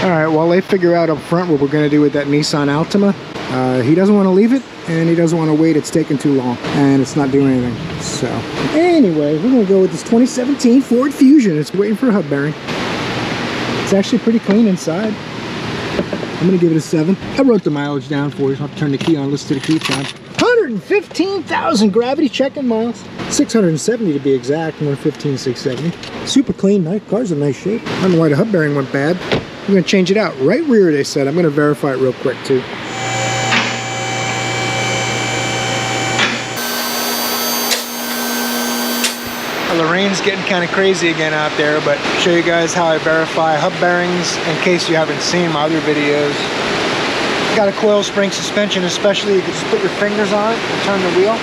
All right, while they figure out up front what we're going to do with that Nissan Altima, he doesn't want to leave it, and he doesn't want to wait. It's taking too long, and it's not doing anything. So anyway, we're going to go with this 2017 Ford Fusion. It's waiting for a hub bearing. It's actually pretty clean inside. I'm going to give it a 7. I wrote the mileage down for you. I'll turn the key on, listen to the key time. 115,000 gravity checking miles. 670 to be exact, 115,670. Super clean, nice car's in nice shape. I don't know why the hub bearing went bad. I'm going to change it out. Right rear, they said. I'm going to verify it real quick too. Well, the rain's getting kind of crazy again out there, but I'll show you guys how I verify hub bearings in case you haven't seen my other videos. Got a coil spring suspension, especially you can just put your fingers on it and turn the wheel.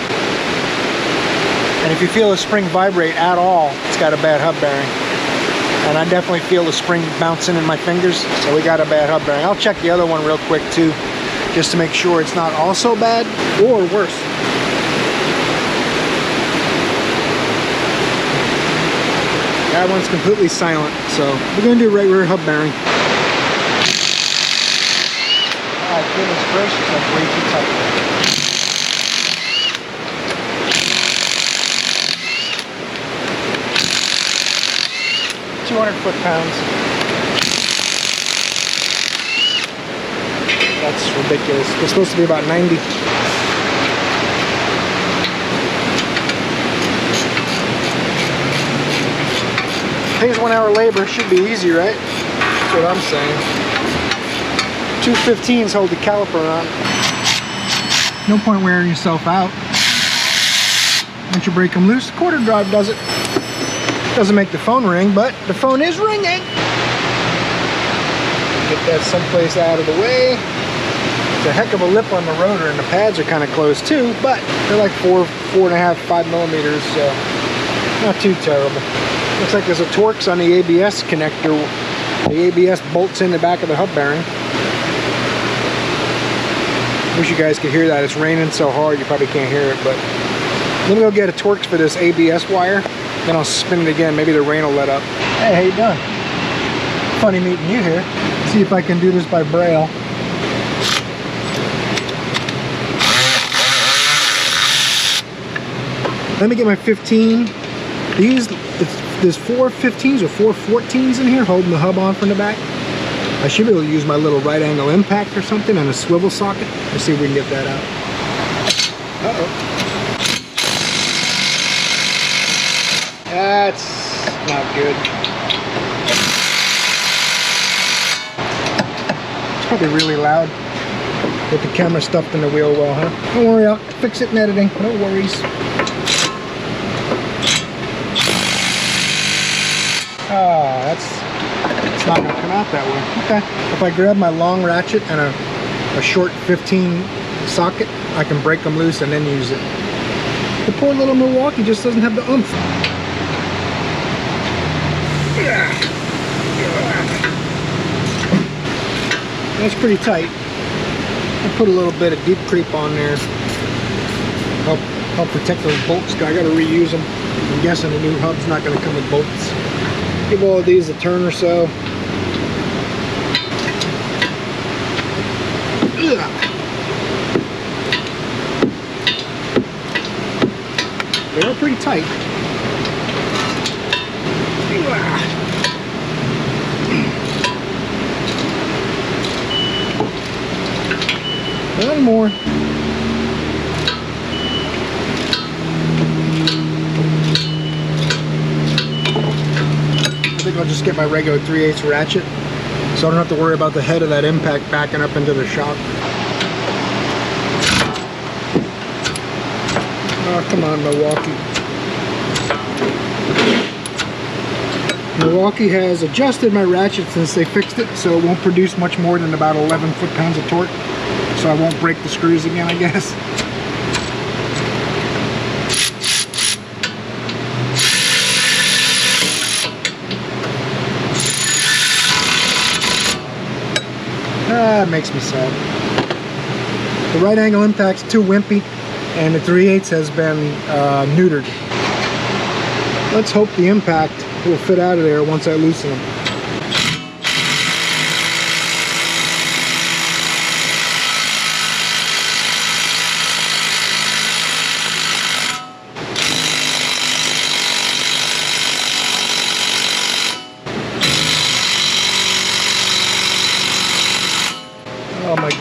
And if you feel the spring vibrate at all, it's got a bad hub bearing. And I definitely feel the spring bouncing in my fingers, so we got a bad hub bearing. I'll check the other one real quick too, just to make sure it's not also bad or worse. That one's completely silent, so we're gonna do right rear hub bearing. Oh goodness gracious, that's way too tight. 200 foot-pounds. That's ridiculous. It's supposed to be about 90. Pays 1 hour labor, should be easy, right? That's what I'm saying. 215s hold the caliper on. No point wearing yourself out. Once you break them loose, quarter drive does it. Doesn't make the phone ring, but the phone is ringing. Get that someplace out of the way. It's a heck of a lip on the rotor, and the pads are kind of close too, but they're like 4.5, 5 millimeters, so not too terrible. Looks like there's a Torx on the ABS connector. The ABS bolts in the back of the hub bearing. Wish you guys could hear that. It's raining so hard you probably can't hear it, but let me go get a Torx for this ABS wire. Then I'll spin it again. Maybe the rain will let up. Hey, how you doing? Funny meeting you here. See if I can do this by braille. Let me get my 15. There's 4 15s or 4 14s in here holding the hub on from the back. I should be able to use my little right angle impact or something and a swivel socket. Let's see if we can get that out. Uh-oh. That's not good. It's probably really loud with the camera stuffed in the wheel well, huh? Don't worry, I'll fix it in editing. No worries. Oh, it's not going to come out that way. Okay. If I grab my long ratchet and a short 15 socket, I can break them loose and then use it. The poor little Milwaukee just doesn't have the oomph. That's pretty tight. I put a little bit of deep creep on there. Help protect those bolts. I got to reuse them. I'm guessing the new hub's not going to come with bolts. Give all of these a turn or so. They are pretty tight. One more. I think I'll just get my regular 3/8 ratchet so I don't have to worry about the head of that impact backing up into the shock. Oh, come on, Milwaukee. Milwaukee has adjusted my ratchet since they fixed it, so it won't produce much more than about 11 foot-pounds of torque. So I won't break the screws again, I guess. That makes me sad. The right angle impact's too wimpy, and the 3/8 has been neutered. Let's hope the impact will fit out of there once I loosen them.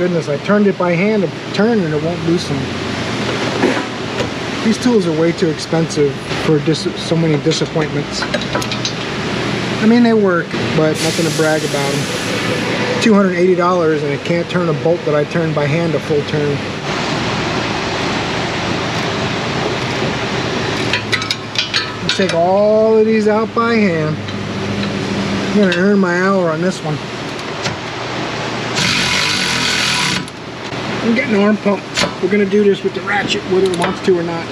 goodness, I turned it by hand to turn and it won't loosen. These tools are way too expensive for so many disappointments. I mean, they work, but nothing to brag about them. $280 and it can't turn a bolt that I turned by hand a full turn. Let's take all of these out by hand. I'm gonna earn my hour on this one. I'm getting an arm pump. We're gonna do this with the ratchet whether it wants to or not.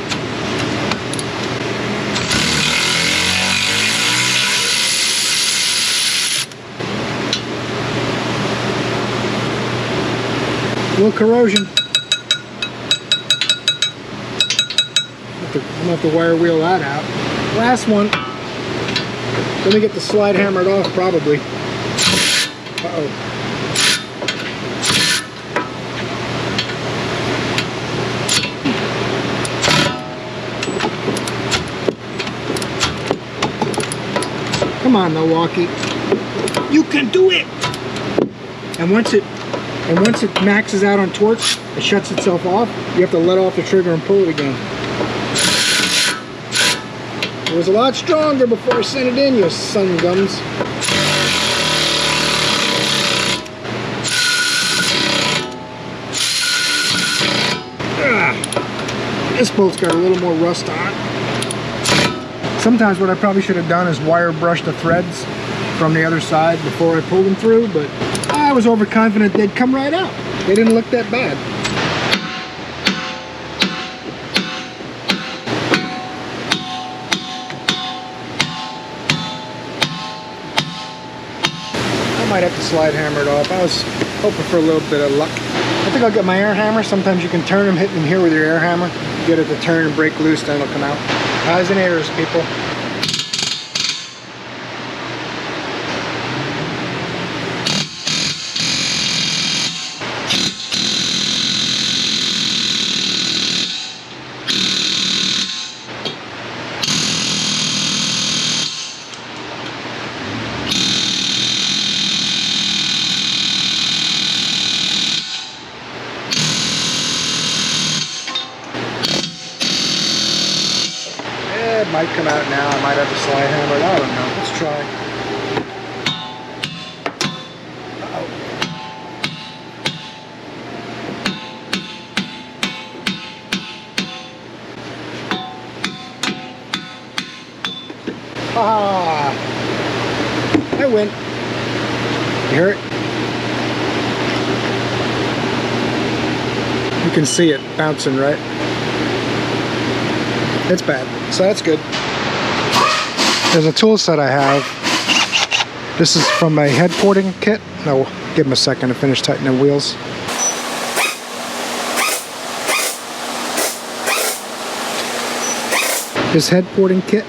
A little corrosion. I'm gonna have to wire wheel that out. Last one. Let me get the slide hammered off, probably. Uh-oh. Come on, Milwaukee. You can do it! And once it maxes out on torque, it shuts itself off. You have to let off the trigger and pull it again. It was a lot stronger before I sent it in, you son of guns. This bolt's got a little more rust on it. Sometimes what I probably should have done is wire brush the threads from the other side before I pulled them through, but I was overconfident they'd come right out. They didn't look that bad. I might have to slide hammer it off. I was hoping for a little bit of luck. I think I'll get my air hammer. Sometimes you can turn them, hit them here with your air hammer. Get it to turn and break loose, then it'll come out. Eyes and ears, people. It might come out now. I might have to slide hammer it. I don't know. Let's try. Uh-oh. I win. You hear it? You can see it bouncing, right? It's bad, so that's good. There's a tool set I have. This is from a head porting kit. I'll give them a second to finish tightening the wheels. This head porting kit,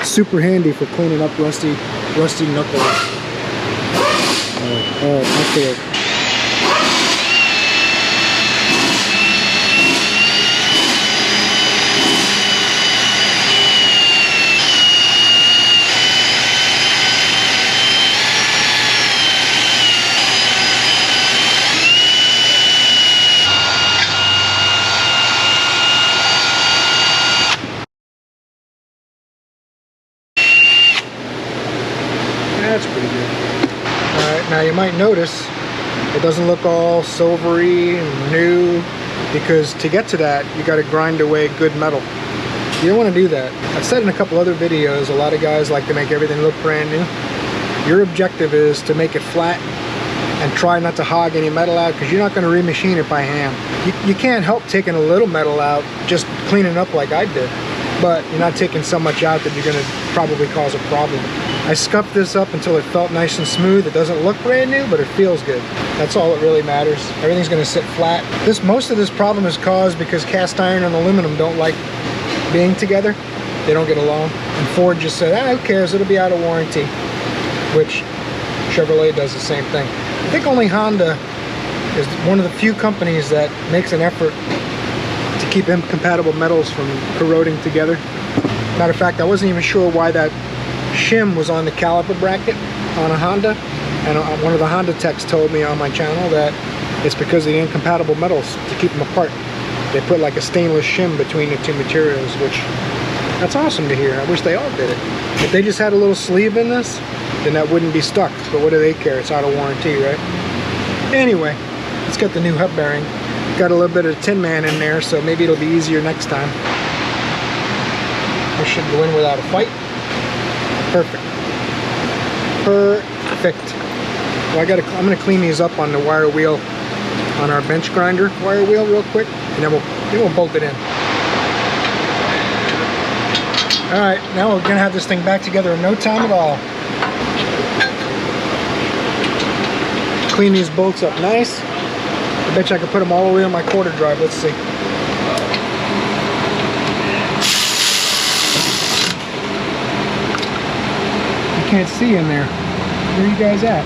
super handy for cleaning up rusty knuckles. Oh, okay. That's pretty good. Alright, now you might notice it doesn't look all silvery and new, because to get to that you got to grind away good metal. You don't want to do that. I've said in a couple other videos, a lot of guys like to make everything look brand new. Your objective is to make it flat and try not to hog any metal out, because you're not going to remachine it by hand. You can't help taking a little metal out, just cleaning up like I did, but you're not taking so much out that you're going to probably cause a problem. I scuffed this up until it felt nice and smooth. It doesn't look brand new, but it feels good. That's all that really matters. Everything's going to sit flat. Most of this problem is caused because cast iron and aluminum don't like being together. They don't get along. And Ford just said, who cares, it'll be out of warranty. Which Chevrolet does the same thing. I think only Honda is one of the few companies that makes an effort to keep incompatible metals from corroding together. Matter of fact, I wasn't even sure why that shim was on the caliper bracket on a Honda, and one of the Honda techs told me on my channel that It's because of the incompatible metals to keep them apart. They put like a stainless shim between the two materials, which that's awesome to hear. I wish they all did it. If they just had a little sleeve in this, then that wouldn't be stuck. But what do they care? It's out of warranty, right? Anyway, let's get the new hub bearing. Got a little bit of Tin Man in there, so maybe it'll be easier next time. This should go in without a fight. Perfect. Perfect. Well, I'm gonna clean these up on the wire wheel, on our bench grinder wire wheel real quick, and then we'll bolt it in. All right, now we're gonna have this thing back together in no time at all. Clean these bolts up nice. I bet you I could put them all the way on my quarter drive. Let's see. I can't see in there. Where are you guys at?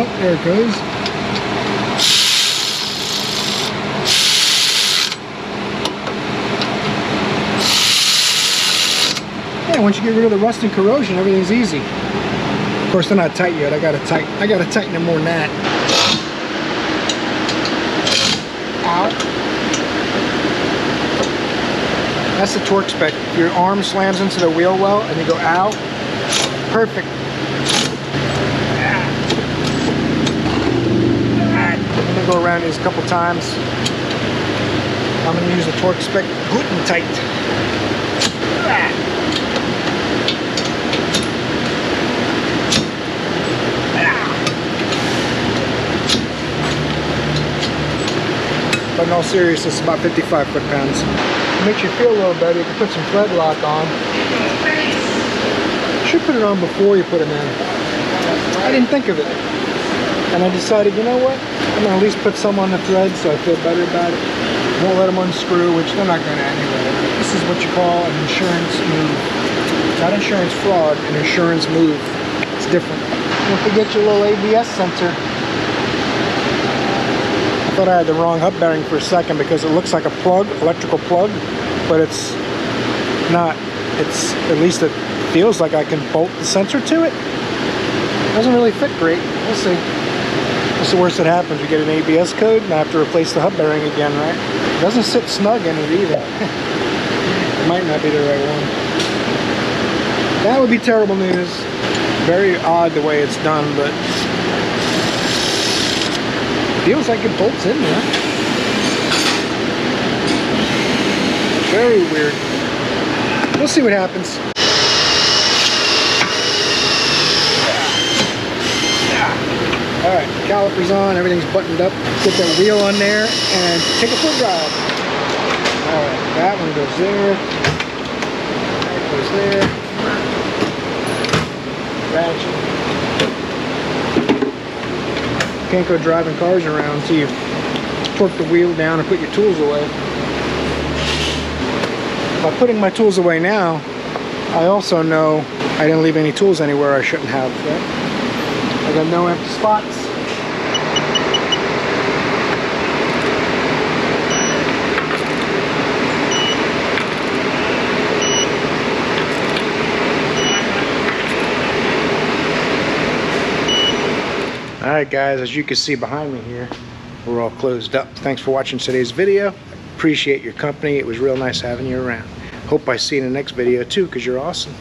Oh, there it goes. Yeah, once you get rid of the rust and corrosion, everything's easy. Of course, they're not tight yet. I gotta tighten them more than that. Ow. That's the torque spec. Your arm slams into the wheel well and you go ow. Perfect. I'm gonna go around these a couple times. I'm gonna use the torque spec good and tight. But in all seriousness, it's about 55 foot-pounds. It makes you feel a little better. You can put some thread lock on. You should put it on before you put them in. I didn't think of it. And I decided, you know what? I'm going to at least put some on the thread so I feel better about it. Won't let them unscrew, which they're not going to anyway. This is what you call an insurance move. Not insurance fraud, an insurance move. It's different. Don't forget your little ABS sensor. I thought I had the wrong hub bearing for a second because it looks like a plug, electrical plug, but it's not. It's, at least it feels like I can bolt the sensor to it. It doesn't really fit great. We'll see. What's the worst that happens? You get an ABS code and I have to replace the hub bearing again, right? It doesn't sit snug in it either. It might not be the right one. That would be terrible news. Very odd the way it's done, but feels like it bolts in there. Very weird. We'll see what happens. Alright, calipers on, everything's buttoned up. Get that wheel on there and take it for a drive. Alright, that one goes there. That goes there. Ratchet. Can't go driving cars around until you torque the wheel down and put your tools away. By putting my tools away now, I also know I didn't leave any tools anywhere I shouldn't have. Right? I got no empty spots. Alright guys, as you can see behind me here, we're all closed up. Thanks for watching today's video. Appreciate your company. It was real nice having you around. Hope I see you in the next video too, because you're awesome.